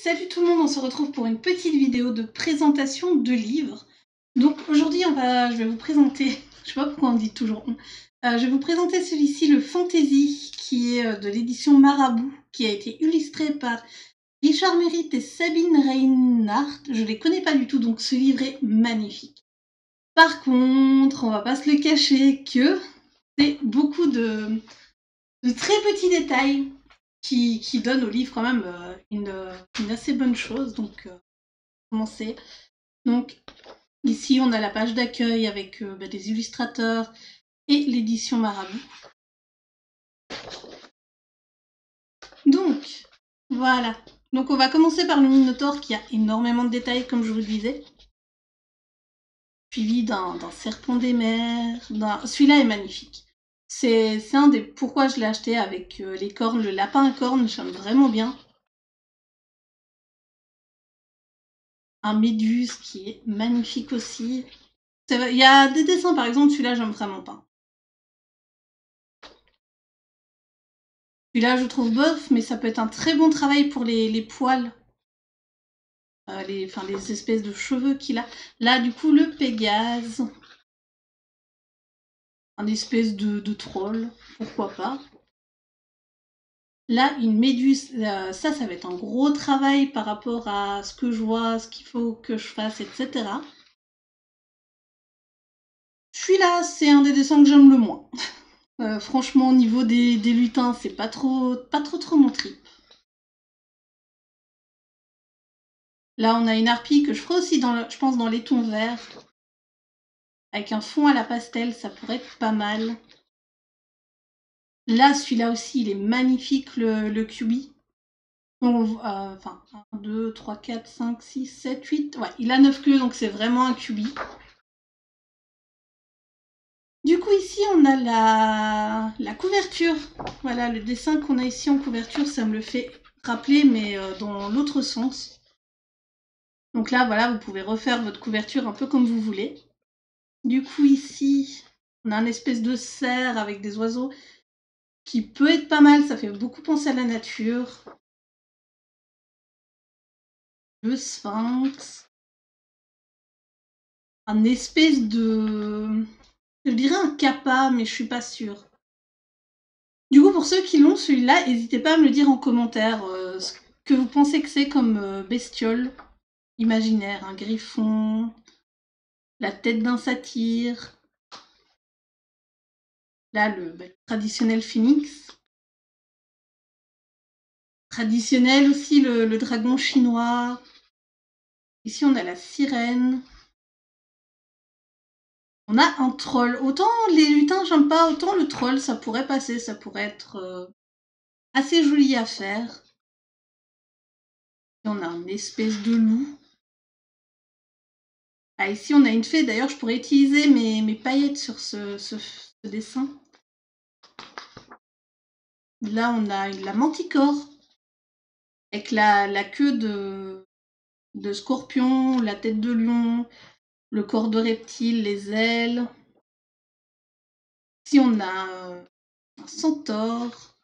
Salut tout le monde, on se retrouve pour une petite vidéo de présentation de livres. Donc aujourd'hui je vais vous présenter, je sais pas pourquoi on dit toujours on, je vais vous présenter celui-ci, le Fantasy, qui est de l'édition Marabout, qui a été illustré par Richard Merritt et Sabine Reinhardt. Je les connais pas du tout, donc ce livre est magnifique. Par contre, on va pas se le cacher que c'est beaucoup de très petits détails qui donne au livre quand même une assez bonne chose. Donc, commencer. Donc, ici, on a la page d'accueil avec des illustrateurs et l'édition Marabout. Donc, voilà. Donc, on va commencer par le Minotaure qui a énormément de détails, comme je vous le disais. Suivi d'un serpent des mers. Celui-là est magnifique. C'est un des pourquoi je l'ai acheté avec les cornes, le lapin à cornes, j'aime vraiment bien. Un méduse qui est magnifique aussi. Il y a des dessins, par exemple, celui-là, j'aime vraiment pas. Celui-là, je trouve bof, mais ça peut être un très bon travail pour les poils. Les espèces de cheveux qu'il a. Là, du coup, le Pégase. Un espèce de troll, pourquoi pas. Là, une méduse, ça va être un gros travail par rapport à ce que je vois, ce qu'il faut que je fasse, etc. Celui-là, c'est un des dessins que j'aime le moins. Franchement, au niveau des lutins, c'est pas trop mon trip. Là, on a une harpie que je ferai aussi, je pense, dans les tons verts. Avec un fond à la pastel, ça pourrait être pas mal. Là, celui-là aussi, il est magnifique, le QB. Enfin, 1, 2, 3, 4, 5, 6, 7, 8. Ouais, il a 9 queues, donc c'est vraiment un QB. Du coup, ici, on a la couverture. Voilà, le dessin qu'on a ici en couverture, ça me le fait rappeler, mais dans l'autre sens. Donc là, voilà, vous pouvez refaire votre couverture un peu comme vous voulez. Du coup, ici, on a un espèce de cerf avec des oiseaux qui peut être pas mal, ça fait beaucoup penser à la nature. Le sphinx. Un espèce de... Je dirais un kappa, mais je suis pas sûre. Du coup, pour ceux qui l'ont, celui-là, n'hésitez pas à me le dire en commentaire ce que vous pensez que c'est comme bestiole imaginaire. Un griffon, la tête d'un satyre. Là, le traditionnel phénix. Traditionnel aussi, le dragon chinois. Ici, on a la sirène. On a un troll. Autant les lutins, j'aime pas, autant le troll, ça pourrait passer, ça pourrait être assez joli à faire. Et on a une espèce de loup. Ah, ici, on a une fée. D'ailleurs, je pourrais utiliser mes paillettes sur ce dessin. Là, on a la manticore. Avec la queue de scorpion, la tête de lion, le corps de reptile, les ailes. Ici, on a un centaure.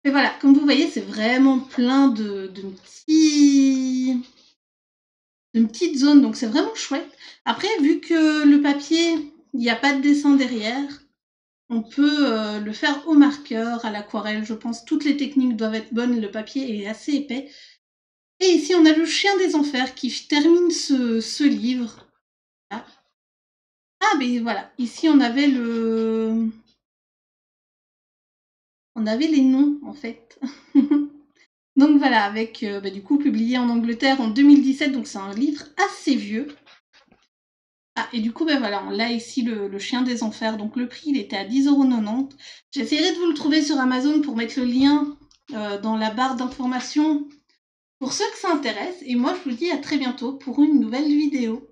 Et voilà, comme vous voyez, c'est vraiment plein de petites zones, donc c'est vraiment chouette. Après, vu que le papier, il n'y a pas de dessin derrière, on peut le faire au marqueur, à l'aquarelle. Je pense que toutes les techniques doivent être bonnes, le papier est assez épais. Et ici, on a le chien des enfers qui termine ce livre. Ah, mais voilà, ici on avait les noms, en fait. Donc voilà, avec du coup publié en Angleterre en 2017, donc c'est un livre assez vieux. Ah, et du coup, voilà, on a ici le chien des enfers, donc le prix, il était à 10,90 €. J'essaierai de vous le trouver sur Amazon pour mettre le lien dans la barre d'informations pour ceux que ça intéresse. Et moi, je vous dis à très bientôt pour une nouvelle vidéo.